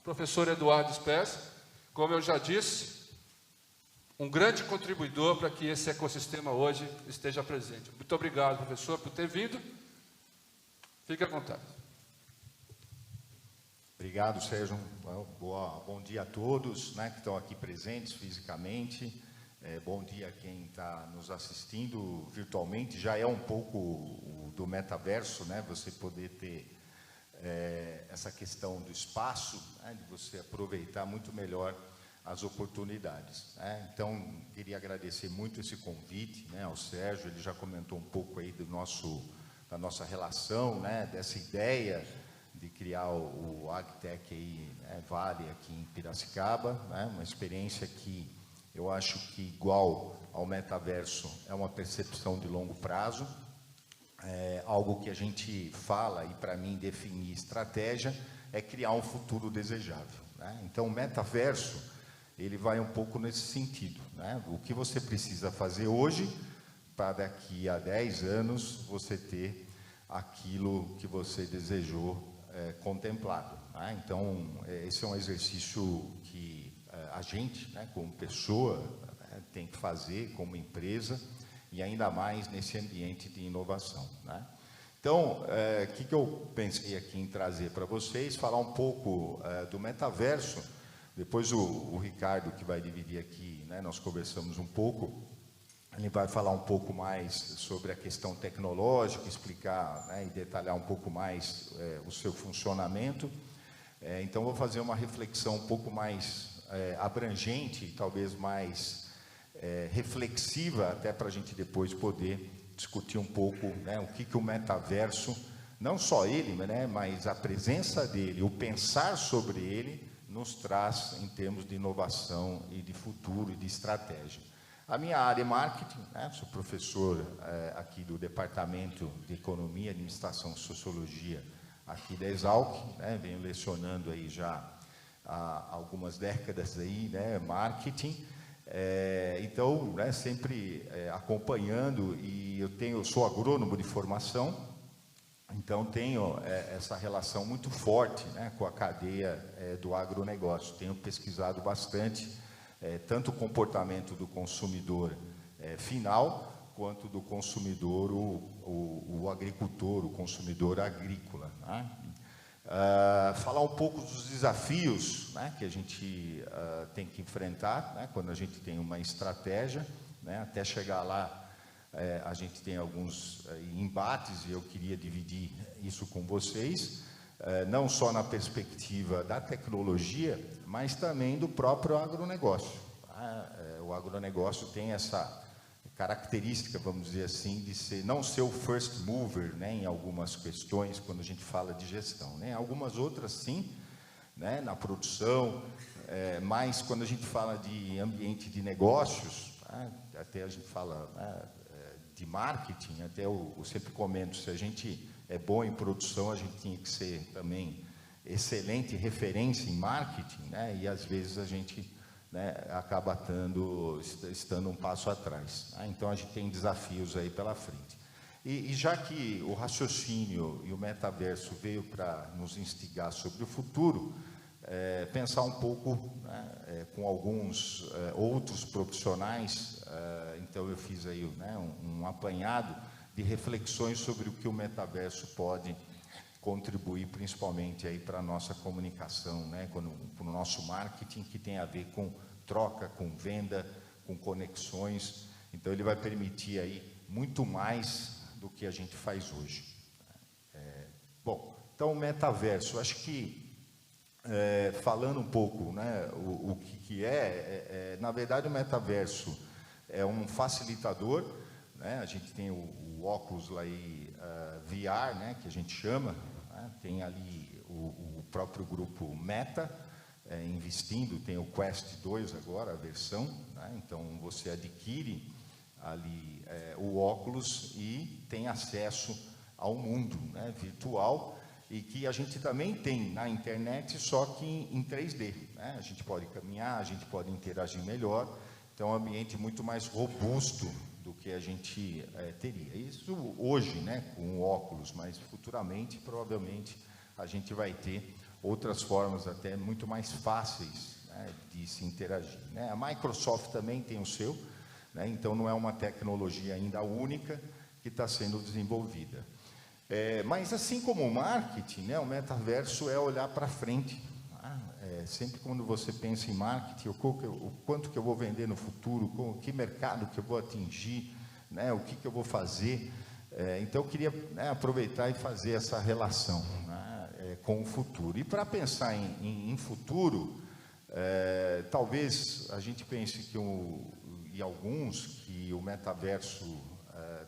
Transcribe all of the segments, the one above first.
professor Eduardo Spes, como eu já disse, um grande contribuidor para que esse ecossistema hoje esteja presente. Muito obrigado, professor, por ter vindo. Fique à vontade. Obrigado, Sérgio. Bom dia a todos, né, que estão aqui presentes fisicamente. Bom dia a quem está nos assistindo virtualmente. Já é um pouco do metaverso, né, você poder ter essa questão do espaço, né, de você aproveitar muito melhor as oportunidades, né? Então, queria agradecer muito esse convite, né, ao Sérgio. Ele já comentou um pouco aí da nossa relação, né, dessa ideia de criar o AgTech aí, né, Vale aqui em Piracicaba, né, uma experiência que eu acho que igual ao metaverso é uma percepção de longo prazo, algo que a gente fala, e para mim definir estratégia é criar um futuro desejável, né? Então o metaverso ele vai um pouco nesse sentido, né? O que você precisa fazer hoje para daqui a 10 anos você ter aquilo que você desejou contemplado, né? Então esse é um exercício que a gente, né, como pessoa, tem que fazer como empresa, e ainda mais nesse ambiente de inovação, né? Então, o que eu pensei aqui em trazer para vocês, falar um pouco do metaverso. Depois o Ricardo, que vai dividir aqui, né, nós conversamos um pouco, ele vai falar um pouco mais sobre a questão tecnológica, explicar, né, e detalhar um pouco mais o seu funcionamento. Então, vou fazer uma reflexão um pouco mais abrangente, talvez mais reflexiva, até para a gente depois poder discutir um pouco, né, o que o metaverso, não só ele, né, mas a presença dele, o pensar sobre ele, nos traz em termos de inovação e de futuro e de estratégia. A minha área é marketing, né, sou professor aqui do Departamento de Economia, Administração e Sociologia aqui da Exalc, né, venho lecionando aí já há algumas décadas aí, né, marketing. Então, né, sempre acompanhando, e eu sou agrônomo de formação, então tenho essa relação muito forte, né, com a cadeia do agronegócio. Tenho pesquisado bastante, tanto o comportamento do consumidor final, quanto do consumidor, o agricultor, o consumidor agrícola, né? Falar um pouco dos desafios, né, que a gente tem que enfrentar, né, quando a gente tem uma estratégia, né, até chegar lá. A gente tem alguns embates, e eu queria dividir isso com vocês, não só na perspectiva da tecnologia, mas também do próprio agronegócio. O agronegócio tem essa característica, vamos dizer assim, de não ser o first mover, né, em algumas questões, quando a gente fala de gestão, né? Algumas outras sim, né, na produção, mas quando a gente fala de ambiente de negócios, até a gente fala, de marketing, até eu sempre comento, se a gente é bom em produção, a gente tinha que ser também excelente referência em marketing, né? E às vezes a gente, né, acaba estando um passo atrás, né? Então a gente tem desafios aí pela frente. E já que o raciocínio e o metaverso veio para nos instigar sobre o futuro, pensar um pouco, né, com alguns outros profissionais. Então eu fiz aí, né, um apanhado de reflexões sobre o que o metaverso pode contribuir, principalmente aí para a nossa comunicação, né, para o nosso marketing, que tem a ver com troca, com venda, com conexões. Então ele vai permitir aí muito mais do que a gente faz hoje. Bom, então o metaverso, acho que falando um pouco, né, o que na verdade o metaverso é um facilitador, né? A gente tem o óculos lá aí, VR, né, que a gente chama, né? Tem ali o próprio grupo Meta investindo, tem o Quest 2 agora, a versão, né? Então você adquire ali o óculos e tem acesso ao mundo, né, virtual, e que a gente também tem na internet, só que em 3D, né? A gente pode caminhar, a gente pode interagir melhor. Então é um ambiente muito mais robusto do que a gente teria. Isso hoje, né, com o óculos, mas futuramente, provavelmente, a gente vai ter outras formas até muito mais fáceis, né, de se interagir, né? A Microsoft também tem o seu, né? Então não é uma tecnologia ainda única que está sendo desenvolvida. Mas assim como o marketing, né, o metaverso é olhar para frente. Sempre quando você pensa em marketing, o quanto que eu vou vender no futuro, que mercado que eu vou atingir, né, o que eu vou fazer. Então eu queria, né, aproveitar e fazer essa relação, né, com o futuro. E para pensar em futuro, talvez a gente pense e alguns, que o metaverso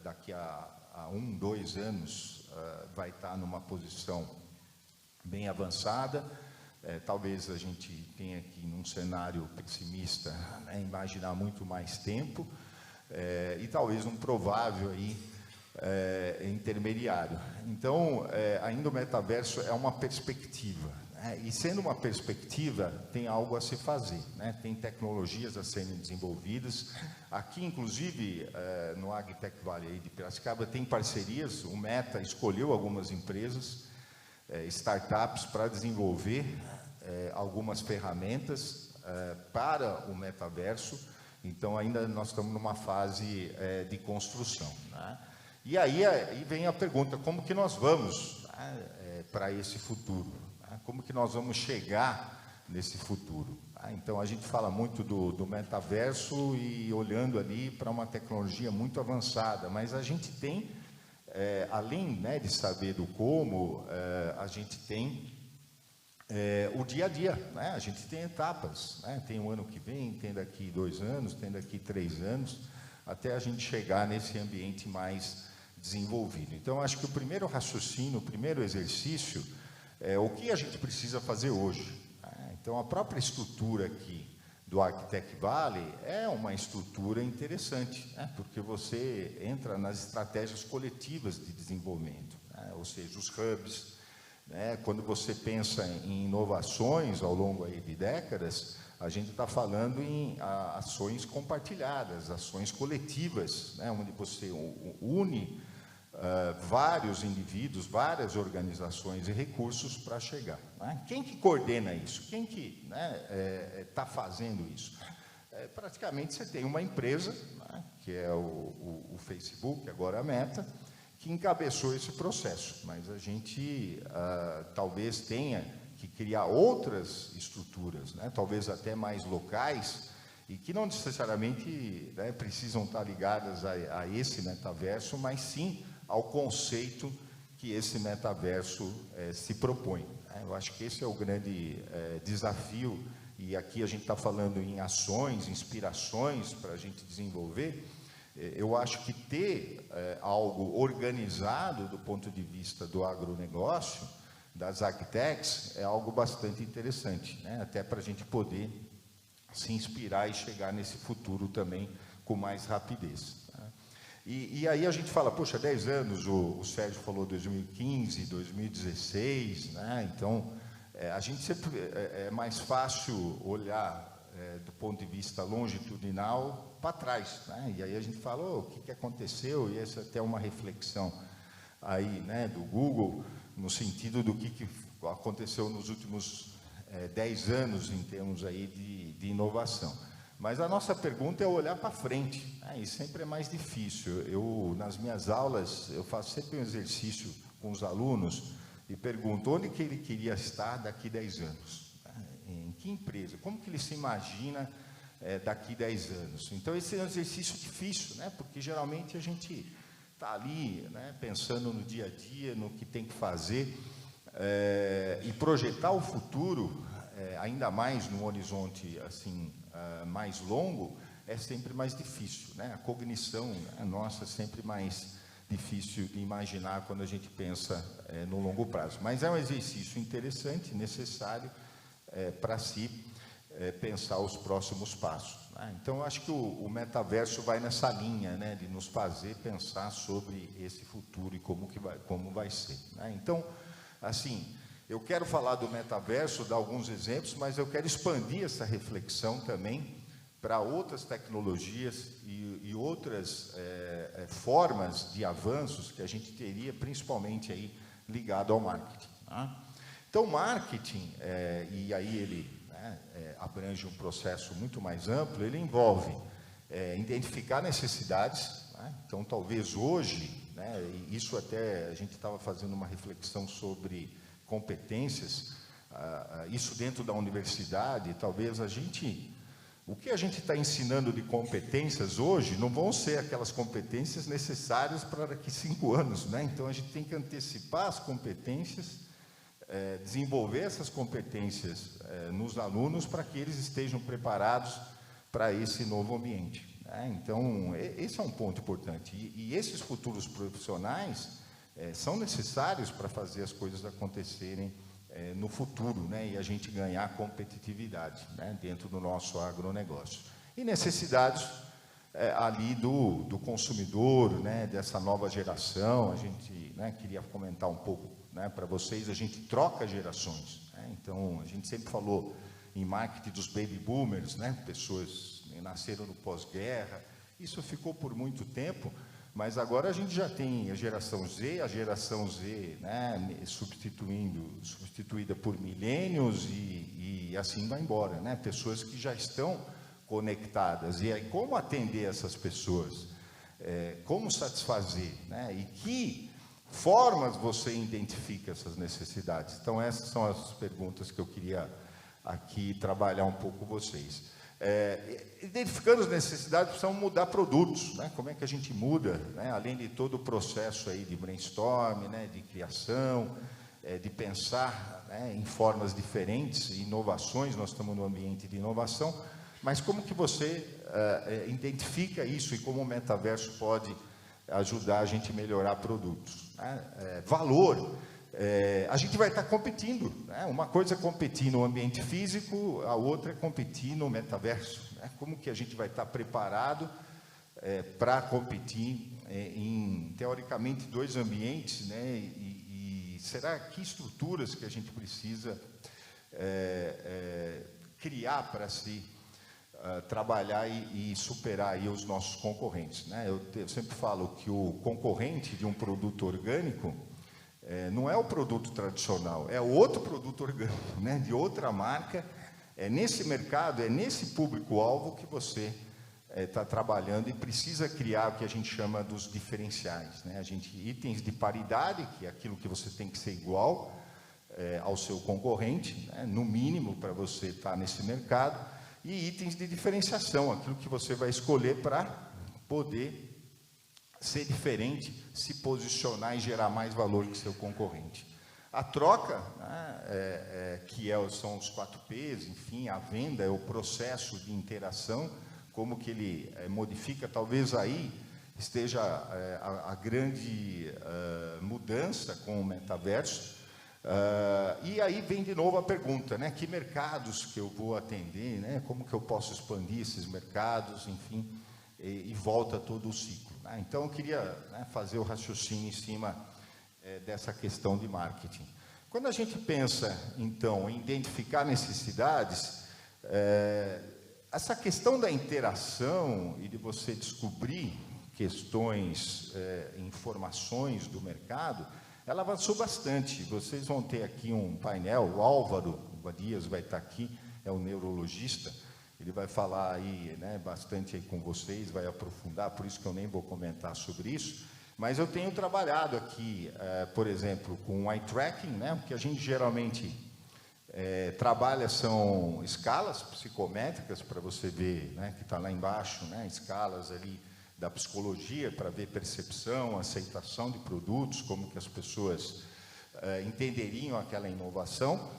daqui a 1, 2 anos vai estar numa posição bem avançada. Talvez a gente tenha aqui, num cenário pessimista, né, imaginar muito mais tempo, e talvez um provável aí, intermediário. Então, ainda o metaverso é uma perspectiva, né, e sendo uma perspectiva, tem algo a se fazer, né, tem tecnologias a serem desenvolvidas. Aqui, inclusive, no AgTech Valley aí de Piracicaba, tem parcerias. O Meta escolheu algumas empresas, startups, para desenvolver algumas ferramentas para o metaverso. Então, ainda nós estamos numa fase de construção, né? E aí vem a pergunta: como que nós vamos, né, para esse futuro, né? Como que nós vamos chegar nesse futuro? Então, a gente fala muito do metaverso e olhando ali para uma tecnologia muito avançada, mas a gente tem, além, né, de saber do como, a gente tem o dia a dia, né? A gente tem etapas, né? Tem o ano que vem, tem daqui 2 anos, tem daqui 3 anos, até a gente chegar nesse ambiente mais desenvolvido. Então, acho que o primeiro raciocínio, o primeiro exercício é o que a gente precisa fazer hoje, né? Então, a própria estrutura aqui do AgTech Valley é uma estrutura interessante, né? Porque você entra nas estratégias coletivas de desenvolvimento, né? Ou seja, os hubs, né? Quando você pensa em inovações ao longo aí de décadas, a gente está falando em ações compartilhadas, ações coletivas, né? Onde você une vários indivíduos, várias organizações e recursos para chegar, né? Quem que coordena isso? Quem que está fazendo isso? Praticamente você tem uma empresa, né, que é o Facebook, agora a Meta, que encabeçou esse processo, mas a gente talvez tenha que criar outras estruturas, né, talvez até mais locais, e que não necessariamente, né, precisam estar ligadas a esse metaverso, mas sim ao conceito que esse metaverso se propõe, né? Eu acho que esse é o grande desafio, e aqui a gente está falando em ações, inspirações para a gente desenvolver. Eu acho que ter algo organizado do ponto de vista do agronegócio, das agtechs, é algo bastante interessante, né? Até para a gente poder se inspirar e chegar nesse futuro também com mais rapidez, né? E aí a gente fala, poxa, 10 anos, o Sérgio falou 2015, 2016, né? Então, a gente sempre, é mais fácil olhar do ponto de vista longitudinal para trás, né? E aí a gente fala, o que aconteceu? E essa é até uma reflexão aí, né, do Google, no sentido do que aconteceu nos últimos 10 anos em termos aí de inovação. Mas a nossa pergunta é olhar para frente, né? E sempre é mais difícil. Nas minhas aulas, eu faço sempre um exercício com os alunos e pergunto onde que ele queria estar daqui 10 anos, né? Em que empresa, como que ele se imagina daqui 10 anos. Então, esse é um exercício difícil, né? Porque geralmente a gente está ali, né, pensando no dia a dia, no que tem que fazer, e projetar o futuro, ainda mais num horizonte assim, mais longo, é sempre mais difícil, né? A cognição, né, nossa, é sempre mais difícil de imaginar quando a gente pensa no longo prazo. Mas é um exercício interessante, necessário para se pensar os próximos passos, né? Então, eu acho que o metaverso vai nessa linha, né, de nos fazer pensar sobre esse futuro e como vai ser, né? Então, assim, eu quero falar do metaverso, dar alguns exemplos, mas eu quero expandir essa reflexão também para outras tecnologias e outras formas de avanços que a gente teria, principalmente aí ligado ao marketing, tá? Então, marketing, e aí ele abrange um processo muito mais amplo, ele envolve identificar necessidades, né? Então, talvez hoje, né, isso até a gente estava fazendo uma reflexão sobre competências, isso dentro da universidade, talvez o que a gente está ensinando de competências hoje não vão ser aquelas competências necessárias para daqui 5 anos, né? Então, a gente tem que antecipar as competências, desenvolver essas competências nos alunos para que eles estejam preparados para esse novo ambiente, né? Então, esse é um ponto importante. E esses futuros profissionais são necessários para fazer as coisas acontecerem no futuro, né? E a gente ganhar competitividade, né, dentro do nosso agronegócio. E necessidades ali do consumidor, né, dessa nova geração. A gente, né, queria comentar um pouco, né, para vocês, a gente troca gerações, né? Então, a gente sempre falou em marketing dos baby boomers, né, pessoas que nasceram no pós-guerra. Isso ficou por muito tempo, mas agora a gente já tem a geração Z, né, substituída por milênios e assim vai embora, né? Pessoas que já estão conectadas. E aí, como atender essas pessoas? Como satisfazer, né? E que formas você identifica essas necessidades? Então, essas são as perguntas que eu queria aqui trabalhar um pouco com vocês. Identificando as necessidades, precisamos mudar produtos, né? Como é que a gente muda, né? Além de todo o processo aí de brainstorm, né, de criação, de pensar, né, em formas diferentes, inovações. Nós estamos no ambiente de inovação, mas como que você identifica isso e como o metaverso pode ajudar a gente a melhorar produtos, né? Valor. A gente vai estar competindo, né? Uma coisa é competir no ambiente físico, a outra é competir no metaverso, né? Como que a gente vai estar preparado para competir em, teoricamente, 2 ambientes, né? E será que estruturas que a gente precisa criar para se trabalhar e superar aí os nossos concorrentes, né? Eu sempre falo que o concorrente de um produto orgânico não é o produto tradicional, é outro produto orgânico, né, de outra marca. Nesse mercado, nesse público-alvo que você está trabalhando e precisa criar o que a gente chama dos diferenciais, né? Itens de paridade, que é aquilo que você tem que ser igual ao seu concorrente, né, no mínimo, para você estar nesse mercado, e itens de diferenciação, aquilo que você vai escolher para poder ser diferente, se posicionar e gerar mais valor que seu concorrente. A troca, né, são os 4 Ps, enfim, a venda é o processo de interação, como que ele modifica. Talvez aí esteja a grande mudança com o metaverso. E aí vem de novo a pergunta, né, que mercados que eu vou atender, né, como que eu posso expandir esses mercados, enfim, e volta todo o ciclo. Então, eu queria, né, fazer o raciocínio em cima dessa questão de marketing. Quando a gente pensa, então, em identificar necessidades, essa questão da interação e de você descobrir questões, informações do mercado, ela avançou bastante. Vocês vão ter aqui um painel, o Álvaro Dias vai estar aqui, é um neurologista. Ele vai falar aí, né, bastante aí com vocês, vai aprofundar, por isso que eu nem vou comentar sobre isso. Mas eu tenho trabalhado aqui, por exemplo, com eye tracking, né, o que a gente geralmente trabalha são escalas psicométricas, para você ver, né, que está lá embaixo, né, escalas ali da psicologia, para ver percepção, aceitação de produtos, como que as pessoas entenderiam aquela inovação.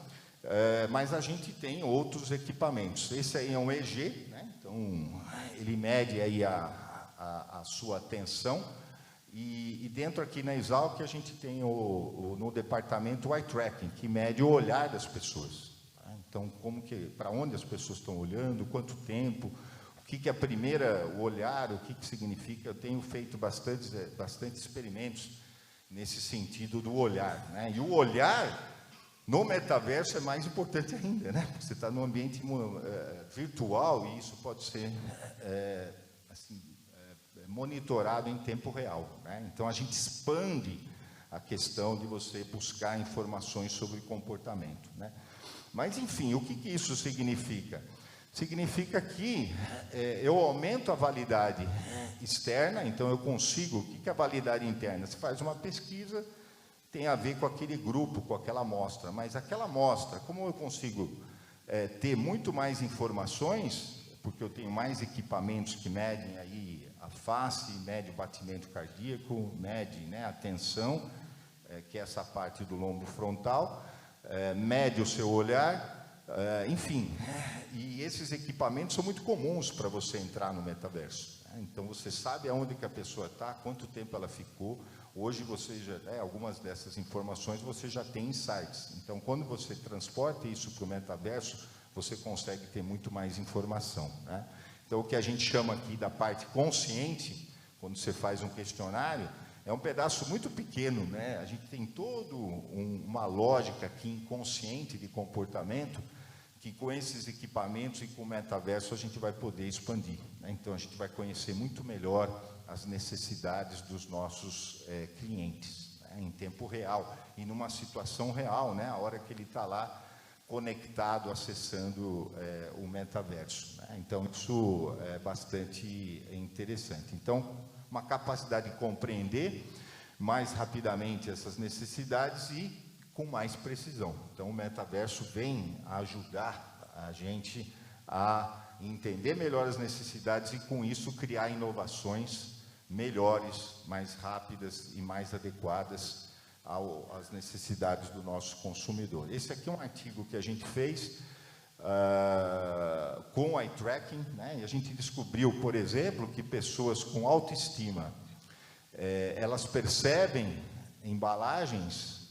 Mas a gente tem outros equipamentos. Esse aí é um EG, né? Então ele mede aí a sua atenção, e dentro aqui na Exalc a gente tem no departamento o eye tracking, que mede o olhar das pessoas, tá? Então, para onde as pessoas estão olhando, quanto tempo, o que é o olhar, o que significa. Eu tenho feito bastante experimentos nesse sentido do olhar, né? E o olhar no metaverso é mais importante ainda, né? Você está num ambiente virtual e isso pode ser monitorado em tempo real, né? Então, a gente expande a questão de você buscar informações sobre comportamento, né? Mas, enfim, o que isso significa? Significa que eu aumento a validade externa, então eu consigo... O que é a validade interna? Você faz uma pesquisa, tem a ver com aquele grupo, com aquela amostra, mas aquela amostra, como eu consigo ter muito mais informações, porque eu tenho mais equipamentos que medem aí a face, mede o batimento cardíaco, mede, né, a tensão, que é essa parte do lombo frontal, mede o seu olhar, enfim, e esses equipamentos são muito comuns para você entrar no metaverso, né? Então você sabe aonde que a pessoa está, quanto tempo ela ficou. Hoje você já, algumas dessas informações você já tem insights. Então, quando você transporta isso para o metaverso, você consegue ter muito mais informação, né? Então, o que a gente chama aqui da parte consciente, quando você faz um questionário, é um pedaço muito pequeno, né? A gente tem toda uma lógica aqui inconsciente de comportamento, que com esses equipamentos e com o metaverso a gente vai poder expandir, né? Então, a gente vai conhecer muito melhor as necessidades dos nossos clientes, né, em tempo real, e numa situação real, né, a hora que ele está lá conectado, acessando o metaverso, né? Então, isso é bastante interessante. Então, uma capacidade de compreender mais rapidamente essas necessidades e com mais precisão. Então, o metaverso vem a ajudar a gente a entender melhor as necessidades e, com isso, criar inovações melhores, mais rápidas e mais adequadas às necessidades do nosso consumidor. Esse aqui é um artigo que a gente fez com o eye tracking, né? E a gente descobriu, por exemplo, que pessoas com autoestima, elas percebem embalagens,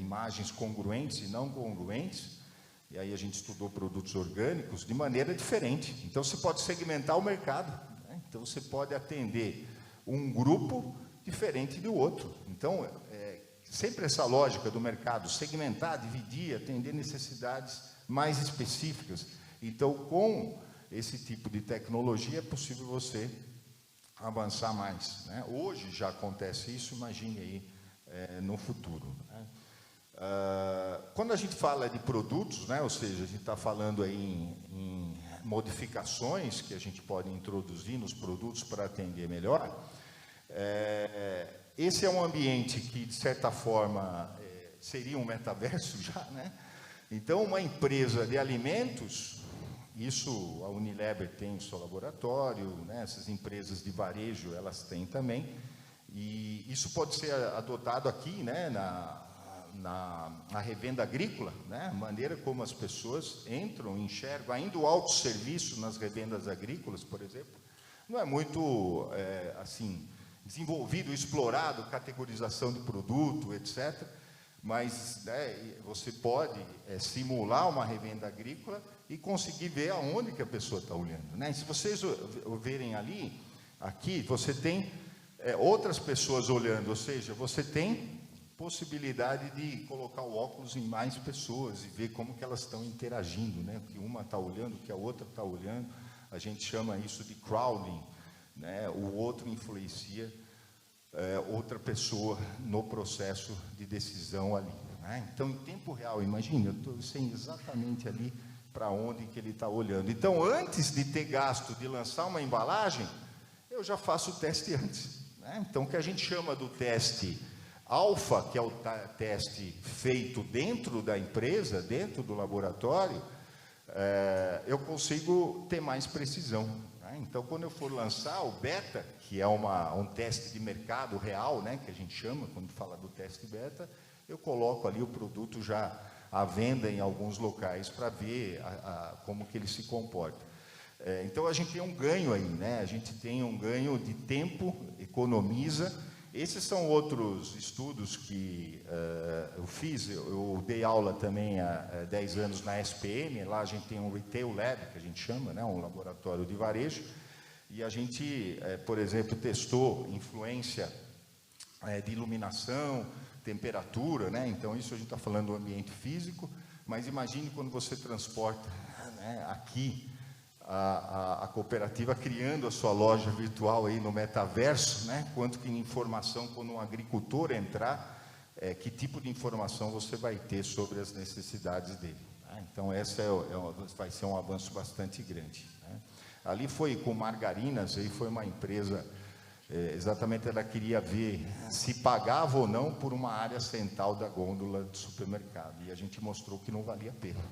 imagens congruentes e não congruentes, e aí a gente estudou produtos orgânicos de maneira diferente. Então, você pode segmentar o mercado, né? Então, você pode atender um grupo diferente do outro. Então, sempre essa lógica do mercado, segmentar, dividir, atender necessidades mais específicas. Então, com esse tipo de tecnologia, é possível você avançar mais, né? Hoje já acontece isso, imagine aí no futuro, né? Quando a gente fala de produtos, né, ou seja, a gente está falando aí em modificações que a gente pode introduzir nos produtos para atender melhor, esse é um ambiente que, de certa forma, seria um metaverso já, né? Então, uma empresa de alimentos, isso a Unilever tem o seu laboratório, né? Essas empresas de varejo, elas têm também, e isso pode ser adotado aqui, né, na revenda agrícola, né? A maneira como as pessoas entram, enxergam, ainda o autosserviço nas revendas agrícolas, por exemplo, não é muito, assim, desenvolvido, explorado, categorização de produto, etc., mas, né, você pode simular uma revenda agrícola e conseguir ver aonde que a pessoa está olhando, né? E se vocês verem ali, aqui, você tem outras pessoas olhando, ou seja, você tem possibilidade de colocar o óculos em mais pessoas e ver como que elas estão interagindo, né? Que uma está olhando, que a outra está olhando. A gente chama isso de crowding, né? O outro influencia outra pessoa no processo de decisão ali, né? Então, em tempo real, imagine, eu sei exatamente ali para onde que ele está olhando. Então, antes de ter gasto de lançar uma embalagem, eu já faço o teste antes, né? Então, o que a gente chama do teste alfa, que é o teste feito dentro da empresa, dentro do laboratório, eu consigo ter mais precisão, né? Então, quando eu for lançar o beta, que é um teste de mercado real, né, que a gente chama, quando fala do teste beta, eu coloco ali o produto já à venda em alguns locais para ver como que ele se comporta. Então, a gente tem um ganho aí, né? A gente tem um ganho de tempo, economiza. Esses são outros estudos que eu fiz. Eu dei aula também há 10 anos na SPM. Lá a gente tem um Retail Lab, que a gente chama, né, um laboratório de varejo. E a gente, por exemplo, testou influência de iluminação, temperatura, né? Então, isso a gente está falando do ambiente físico, mas imagine quando você transporta, né, aqui a cooperativa criando a sua loja virtual aí no metaverso, né? Quanto que informação, quando um agricultor entrar, que tipo de informação você vai ter sobre as necessidades dele. Né? Então, essa vai ser um avanço bastante grande. Né? Ali foi com margarinas, aí foi uma empresa, exatamente ela queria ver se pagava ou não por uma área central da gôndola do supermercado. E a gente mostrou que não valia a pena,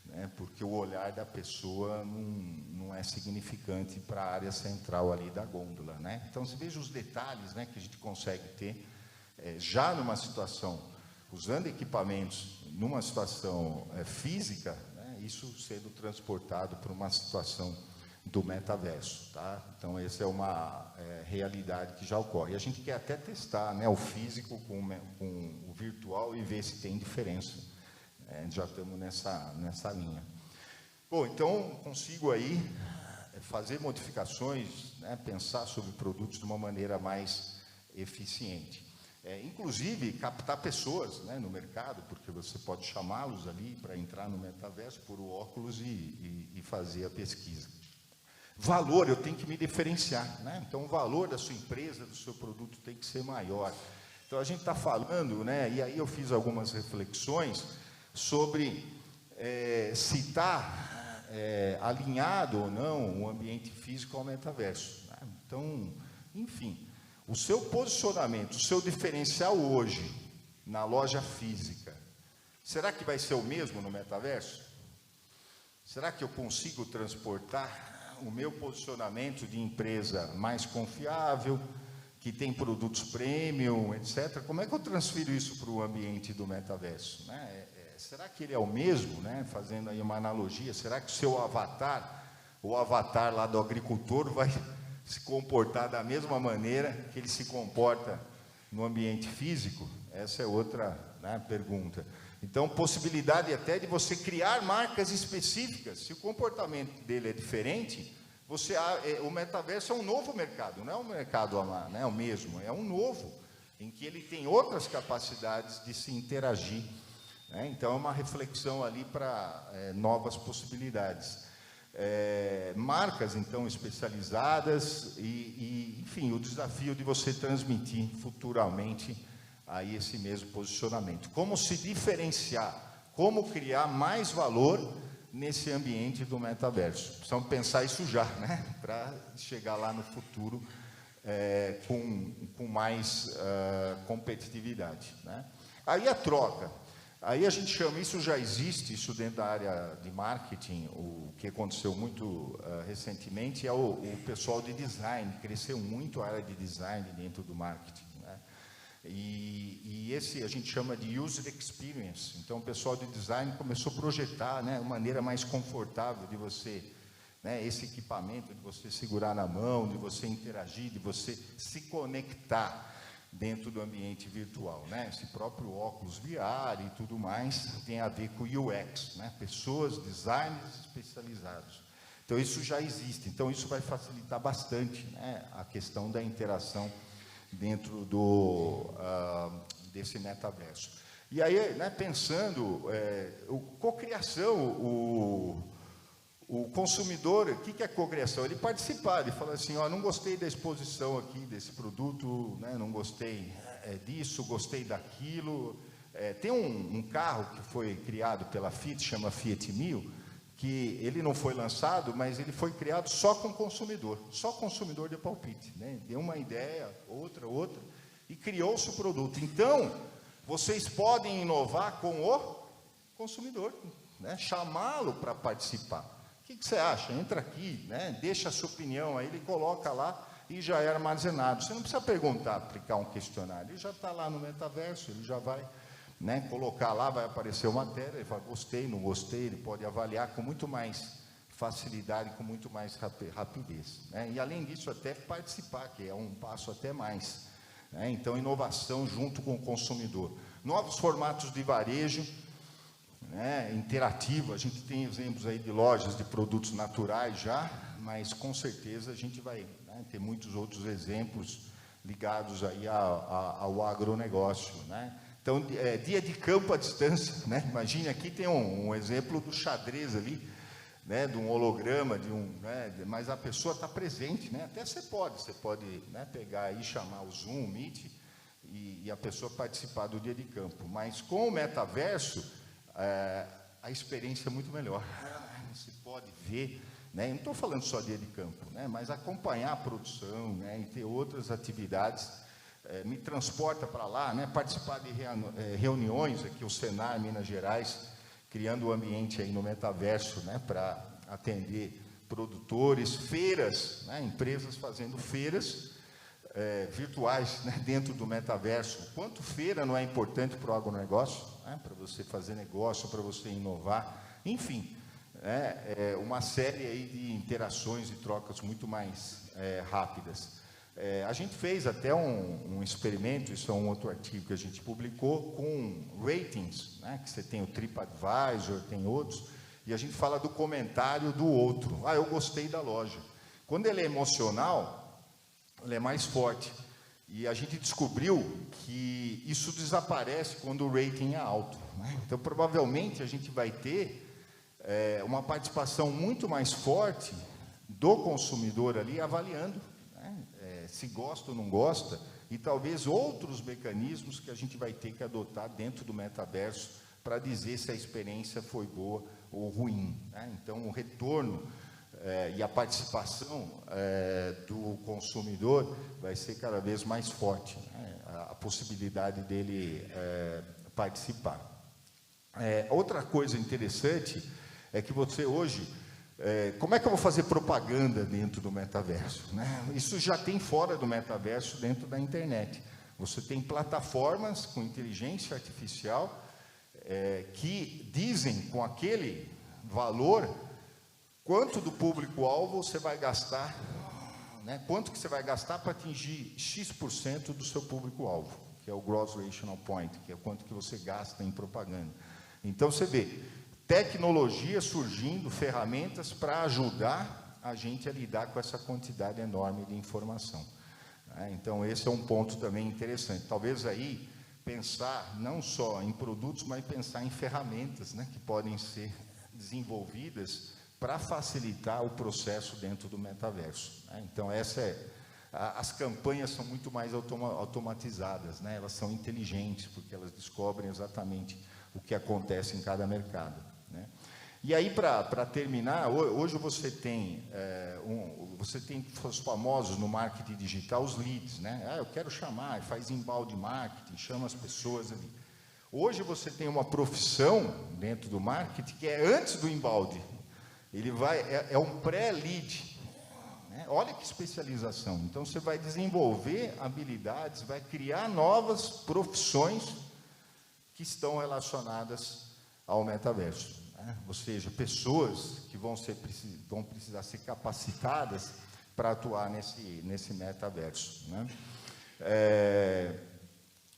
né? Porque o olhar da pessoa não é significante para a área central ali da gôndola. Né? Então, você veja os detalhes, né, que a gente consegue ter, já numa situação, usando equipamentos, numa situação física, né, isso sendo transportado para uma situação do metaverso, tá? Então, essa é uma realidade que já ocorre. E a gente quer até testar, né, o físico com o virtual e ver se tem diferença. Já estamos nessa linha. Bom, então, consigo aí fazer modificações, né, pensar sobre produtos de uma maneira mais eficiente. Inclusive, captar pessoas, né, no mercado, porque você pode chamá-los ali para entrar no metaverso, pôr o óculos e fazer a pesquisa. Valor, eu tenho que me diferenciar, né? Então, o valor da sua empresa, do seu produto tem que ser maior. Então, a gente está falando, né, e aí eu fiz algumas reflexões sobre se está alinhado ou não o ambiente físico ao metaverso. Né? Então, enfim, o seu posicionamento, o seu diferencial hoje na loja física, será que vai ser o mesmo no metaverso? Será que eu consigo transportar o meu posicionamento de empresa mais confiável, que tem produtos premium, etc.? Como é que eu transfiro isso para o ambiente do metaverso? Né? Será que ele é o mesmo, né? Fazendo aí uma analogia, será que o seu avatar, o avatar lá do agricultor, vai se comportar da mesma maneira que ele se comporta no ambiente físico? Essa é outra, né, pergunta. Então, possibilidade até de você criar marcas específicas. Se o comportamento dele é diferente, o metaverso é um novo mercado, não é um mercado né, o mesmo, é um novo, em que ele tem outras capacidades de se interagir. Né? Então, é uma reflexão ali para novas possibilidades. Marcas, então, especializadas e, enfim, o desafio de você transmitir futuramente aí esse mesmo posicionamento. Como se diferenciar, como criar mais valor nesse ambiente do metaverso. Precisamos pensar isso já, né? Para chegar lá no futuro com mais competitividade. Né? Aí a troca. Aí a gente chama, isso já existe, isso dentro da área de marketing, o que aconteceu muito recentemente é o pessoal de design, cresceu muito a área de design dentro do marketing. Né? E esse a gente chama de user experience. Então, o pessoal de design começou a projetar, né, uma maneira mais confortável de você, né, esse equipamento, de você segurar na mão, de você interagir, de você se conectar dentro do ambiente virtual. Né? Esse próprio óculos VR e tudo mais tem a ver com UX, né? Pessoas, designers especializados. Então, isso já existe. Então, isso vai facilitar bastante, né, a questão da interação dentro desse metaverso. E aí, né, pensando, cocriação, o consumidor, o que é cocriação? Ele participar, ele fala assim, ó, não gostei da exposição aqui desse produto, né, não gostei disso, gostei daquilo. Tem um carro que foi criado pela Fiat, chama Fiat Mio, que ele não foi lançado, mas ele foi criado só com consumidor de palpite, né? Deu uma ideia, outra, e criou-se o produto. Então, vocês podem inovar com o consumidor, né? Chamá-lo para participar. O que você acha? Entra aqui, né? Deixa a sua opinião, aí ele coloca lá e já é armazenado. Você não precisa perguntar, aplicar um questionário, ele já está lá no metaverso, ele já vai, né, colocar lá, vai aparecer uma tela, ele fala, gostei, não gostei, ele pode avaliar com muito mais facilidade, com muito mais rapidez. Né? E, além disso, até participar, que é um passo até mais. Né? Então, inovação junto com o consumidor. Novos formatos de varejo, né, interativo, a gente tem exemplos aí de lojas de produtos naturais já, mas com certeza a gente vai, né, ter muitos outros exemplos ligados aí ao agronegócio, né? Então, dia de campo à distância, né? Imagine, aqui tem um exemplo do xadrez ali, né, de um holograma, né, mas a pessoa está presente, né? Até você pode, né, pegar e chamar o Zoom, o Meet, e a pessoa participar do dia de campo. Mas com o metaverso, a experiência é muito melhor. Você pode ver, né? Não estou falando só dia de campo, né? Mas acompanhar a produção, né? E ter outras atividades, me transporta para lá, né? Participar de reuniões aqui, o Senar, Minas Gerais, criando o ambiente aí no metaverso, né? Para atender produtores, feiras, né? Empresas fazendo feiras virtuais, né? Dentro do metaverso. Quanto feira não é importante para o agronegócio, né? Para você fazer negócio, para você inovar, enfim, uma série aí de interações e trocas muito mais rápidas. A gente fez até um experimento, isso é um outro artigo que a gente publicou, com ratings, né? Que você tem o TripAdvisor, tem outros, e a gente fala do comentário do outro. Eu gostei da loja. Quando ele é emocional, ele é mais forte. E a gente descobriu que isso desaparece quando o rating é alto, né? Então, provavelmente, a gente vai ter uma participação muito mais forte do consumidor ali, avaliando, né? Se gosta ou não gosta, e talvez outros mecanismos que a gente vai ter que adotar dentro do metaverso para dizer se a experiência foi boa ou ruim, né? Então, o retorno e a participação do consumidor vai ser cada vez mais forte, né? A possibilidade dele participar. Outra coisa interessante é que você hoje, como é que eu vou fazer propaganda dentro do metaverso, né? Isso já tem fora do metaverso, dentro da internet. Você tem plataformas com inteligência artificial que dizem com aquele valor quanto do público-alvo você vai gastar, né? Quanto que você vai gastar para atingir X% do seu público-alvo, que é o Gross Rational Point, que é quanto que você gasta em propaganda. Então, você vê tecnologia surgindo, ferramentas para ajudar a gente a lidar com essa quantidade enorme de informação, né? Então, esse é um ponto também interessante. Talvez aí pensar não só em produtos, mas pensar em ferramentas, né? Que podem ser desenvolvidas para facilitar o processo dentro do metaverso, né? Então, as campanhas são muito mais automatizadas, né? Elas são inteligentes, porque elas descobrem exatamente o que acontece em cada mercado, né? E aí, para terminar, hoje você tem os famosos no marketing digital, os leads, né? Eu quero chamar, faz inbound marketing, chama as pessoas ali. Hoje você tem uma profissão dentro do marketing que é antes do inbound. Ele é um pré-lead, né? Olha que especialização. Então, você vai desenvolver habilidades, vai criar novas profissões que estão relacionadas ao metaverso, né? Ou seja, pessoas que vão precisar ser capacitadas para atuar nesse metaverso, né?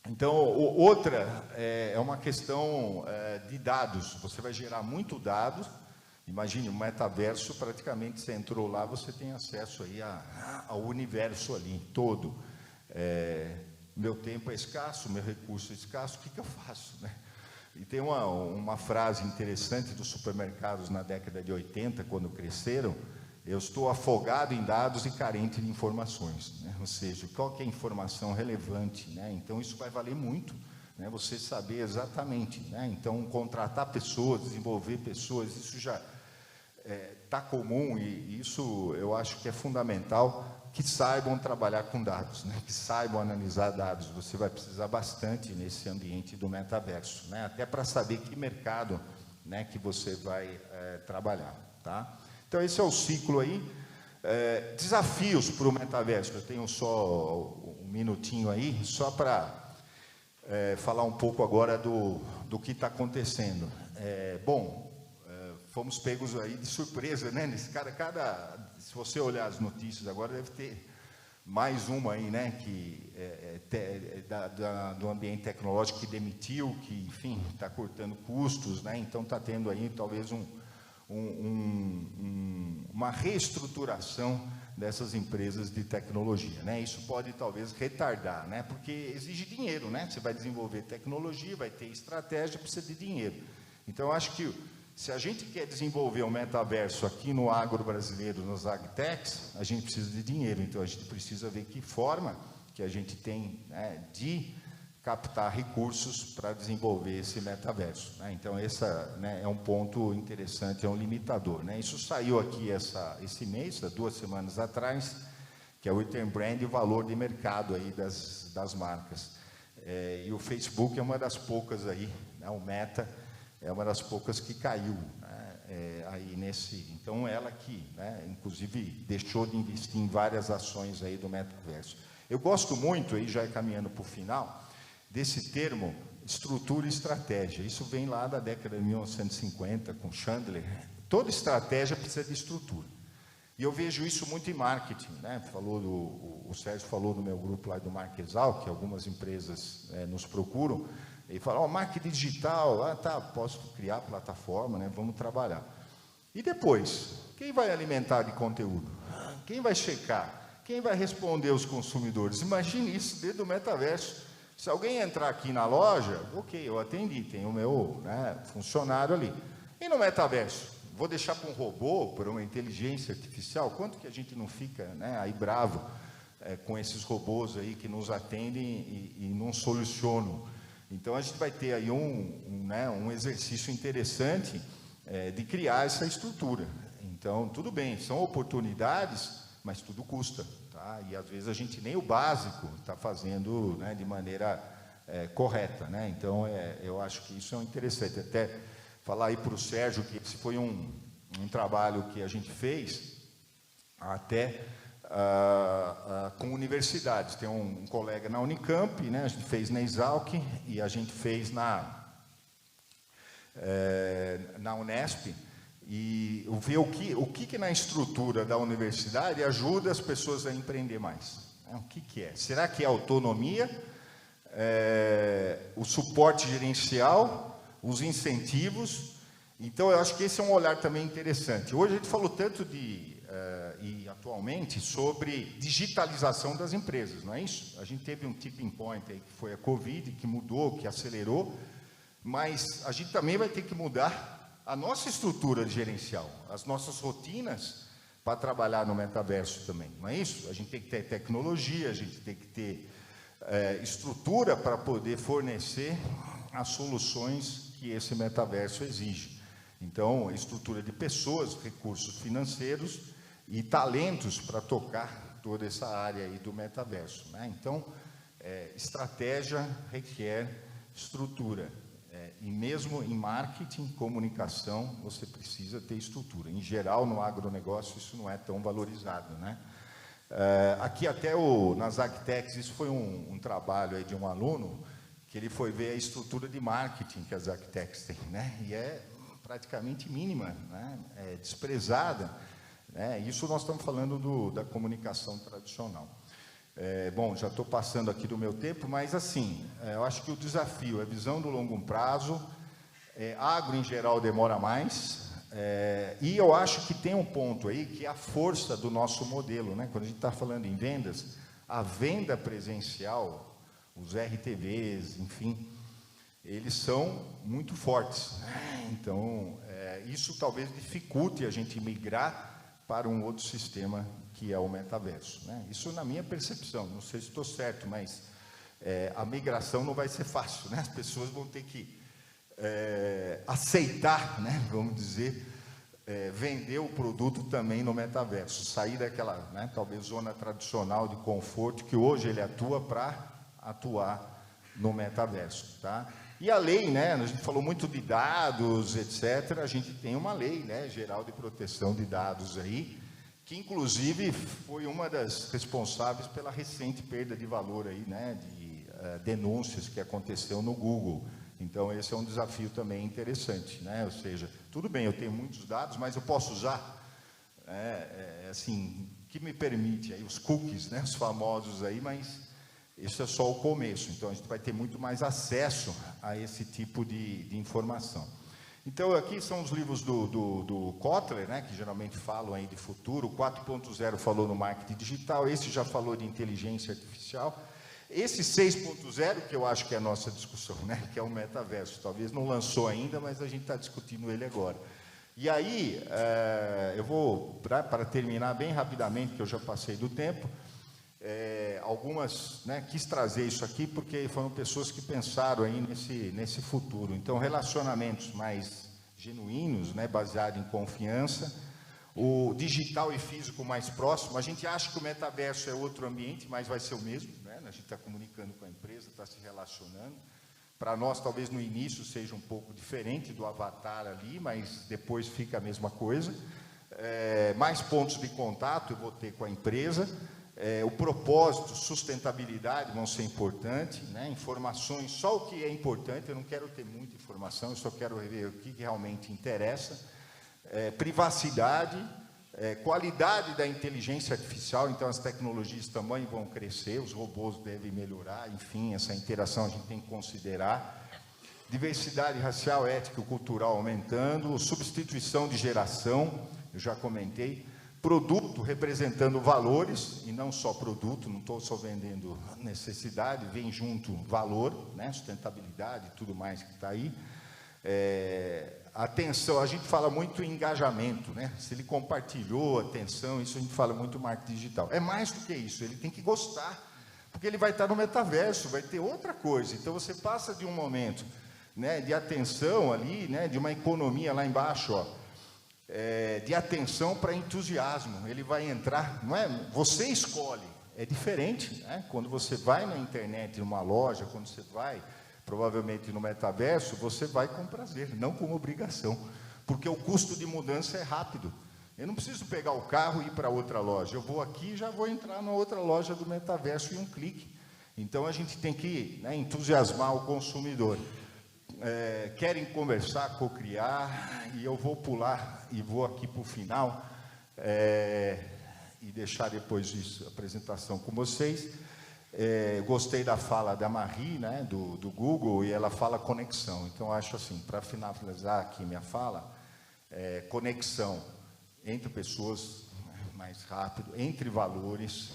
Então, outra é uma questão de dados. Você vai gerar muito dados. Imagine, um metaverso, praticamente você entrou lá, você tem acesso aí ao universo ali, todo. Meu tempo é escasso, meu recurso é escasso, o que eu faço, né? E tem uma frase interessante dos supermercados na década de 80, quando cresceram: eu estou afogado em dados e carente de informações, né? Ou seja, qual que é a informação relevante, né? Então, isso vai valer muito, né? Você saber exatamente, né? Então, contratar pessoas, desenvolver pessoas, isso já está comum, e isso eu acho que é fundamental, que saibam trabalhar com dados, né? Que saibam analisar dados. Você vai precisar bastante nesse ambiente do metaverso, né? Até para saber que mercado, né, que você vai trabalhar, tá? Então, esse é o ciclo aí. Desafios para o metaverso. Eu tenho só um minutinho aí, só para falar um pouco agora do que está acontecendo. Fomos pegos aí de surpresa, né? Se você olhar as notícias agora, deve ter mais uma aí, né? Que do ambiente tecnológico que demitiu, que, enfim, está cortando custos, né? Então, está tendo aí talvez uma reestruturação dessas empresas de tecnologia, né? Isso pode talvez retardar, né? Porque exige dinheiro, né? Você vai desenvolver tecnologia, vai ter estratégia, precisa de dinheiro. Então, eu acho que se a gente quer desenvolver um metaverso aqui no agro brasileiro, nos agtechs, a gente precisa de dinheiro. Então, a gente precisa ver que forma que a gente tem, né, de captar recursos para desenvolver esse metaverso, né? Então, esse, né, é um ponto interessante, é um limitador, né? Isso saiu aqui esse mês, há 2 semanas atrás, que é o Return Brand e o valor de mercado aí das marcas. E o Facebook é uma das poucas aí, né? O Meta é uma das poucas que caiu, né? Aí então, ela que, né, inclusive, deixou de investir em várias ações aí do metaverso. Eu gosto muito, aí já caminhando para o final, desse termo estrutura e estratégia. Isso vem lá da década de 1950, com Chandler. Toda estratégia precisa de estrutura. E eu vejo isso muito em marketing, né? O Sérgio falou no meu grupo lá do Marquesal, que algumas empresas nos procuram, e falam, marketing digital, tá, posso criar plataforma, né? Vamos trabalhar. E depois, quem vai alimentar de conteúdo? Quem vai checar? Quem vai responder os consumidores? Imagine isso dentro do metaverso. Se alguém entrar aqui na loja, ok, eu atendi, tem o meu, né, funcionário ali. E no metaverso? Vou deixar para um robô, para uma inteligência artificial? Quanto que a gente não fica, né, aí bravo com esses robôs aí que nos atendem e não solucionam? Então, a gente vai ter aí um exercício interessante de criar essa estrutura. Então, tudo bem, são oportunidades, mas tudo custa. Tá? E, às vezes, a gente nem o básico está fazendo, né, de maneira correta. Né? Então, eu acho que isso é interessante. Até falar aí para o Sérgio que esse foi um trabalho que a gente fez até com universidades. Tem um colega na Unicamp, né? A gente fez na Exalc e a gente fez na Unesp, e ver o que na estrutura da universidade ajuda as pessoas a empreender mais. O que é? Será que é autonomia, o suporte gerencial, os incentivos? Então, eu acho que esse é um olhar também interessante. Hoje a gente falou tanto e atualmente sobre digitalização das empresas, não é isso? A gente teve um tipping point aí, que foi a Covid, que mudou, que acelerou, mas a gente também vai ter que mudar a nossa estrutura gerencial, as nossas rotinas para trabalhar no metaverso também, não é isso? A gente tem que ter tecnologia, a gente tem que ter estrutura para poder fornecer as soluções que esse metaverso exige. Então, estrutura de pessoas, recursos financeiros e talentos para tocar toda essa área aí do metaverso, né? Então, estratégia requer estrutura. E mesmo em marketing, comunicação, você precisa ter estrutura. Em geral, no agronegócio, isso não é tão valorizado, né? Aqui até na Zactex, isso foi um trabalho aí de um aluno, que ele foi ver a estrutura de marketing que a Zactex tem, né? E é praticamente mínima, né? É desprezada, né? Isso nós estamos falando da comunicação tradicional. Bom, já estou passando aqui do meu tempo, mas assim, eu acho que o desafio é a visão do longo prazo, agro em geral demora mais, e eu acho que tem um ponto aí que é a força do nosso modelo, né? Quando a gente está falando em vendas, a venda presencial, os RTVs, enfim, eles são muito fortes, né? Então, isso talvez dificulte a gente migrar para um outro sistema que é o metaverso, né? Isso na minha percepção, não sei se estou certo, mas a migração não vai ser fácil, né? As pessoas vão ter que aceitar, né? Vamos dizer, vender o produto também no metaverso, sair daquela, né, talvez zona tradicional de conforto que hoje ele atua para atuar no metaverso, tá? E a lei, né? A gente falou muito de dados, etc. A gente tem uma lei, né, geral de proteção de dados aí, que inclusive foi uma das responsáveis pela recente perda de valor aí, né, de denúncias que aconteceu no Google. Então, esse é um desafio também interessante, né? Ou seja, tudo bem, eu tenho muitos dados, mas eu posso usar, assim, que me permite aí os cookies, né, os famosos aí, mas isso é só o começo. Então, a gente vai ter muito mais acesso a esse tipo de informação. Então, aqui são os livros do Kotler, né, que geralmente falam aí de futuro. O 4.0 falou no marketing digital, esse já falou de inteligência artificial. Esse 6.0, que eu acho que é a nossa discussão, né, que é o metaverso. Talvez não lançou ainda, mas a gente está discutindo ele agora. E aí, eu vou, para terminar bem rapidamente, que eu já passei do tempo, algumas, né, quis trazer isso aqui porque foram pessoas que pensaram aí nesse futuro. Então, relacionamentos mais genuínos, né, baseados em confiança, o digital e físico mais próximo. A gente acha que o metaverso é outro ambiente, mas vai ser o mesmo, né? A gente está comunicando com a empresa, está se relacionando. Para nós, talvez no início seja um pouco diferente do avatar ali, mas depois fica a mesma coisa. Mais pontos de contato eu vou ter com a empresa. O propósito, sustentabilidade vão ser importantes, né? Informações, só o que é importante. Eu não quero ter muita informação, eu só quero ver o que realmente interessa. Privacidade, qualidade da inteligência artificial. Então as tecnologias também vão crescer, os robôs devem melhorar, enfim, essa interação a gente tem que considerar. Diversidade racial, ética e cultural aumentando, substituição de geração, eu já comentei. Produto representando valores, e não só produto, não estou só vendendo necessidade, vem junto valor, né, sustentabilidade e tudo mais que está aí. Atenção, a gente fala muito em engajamento, né? Se ele compartilhou, atenção, isso a gente fala muito em marketing digital. É mais do que isso, ele tem que gostar, porque ele vai estar no metaverso, vai ter outra coisa. Então você passa de um momento, né, de atenção ali, né, de uma economia lá embaixo, ó, de atenção para entusiasmo. Ele vai entrar, não é? Você escolhe, é diferente, né? Quando você vai na internet, numa loja, quando você vai provavelmente no metaverso, você vai com prazer, não com obrigação, porque o custo de mudança é rápido. Eu não preciso pegar o carro e ir para outra loja, eu vou aqui e já vou entrar na outra loja do metaverso em um clique. Então a gente tem que, né, entusiasmar o consumidor. Querem conversar, cocriar, e eu vou pular e vou aqui para o final e deixar depois disso a apresentação com vocês. Gostei da fala da Marie, né, do Google, e ela fala conexão. Então, acho assim, para finalizar aqui minha fala, conexão entre pessoas, mais rápido, entre valores,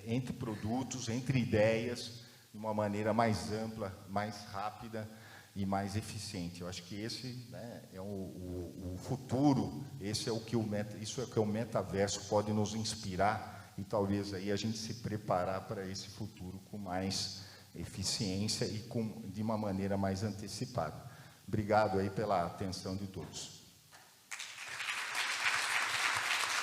entre produtos, entre ideias, de uma maneira mais ampla, mais rápida e mais eficiente. Eu acho que esse, né, é o futuro, isso é o que o metaverso pode nos inspirar, e talvez aí a gente se preparar para esse futuro com mais eficiência e de uma maneira mais antecipada. Obrigado aí pela atenção de todos.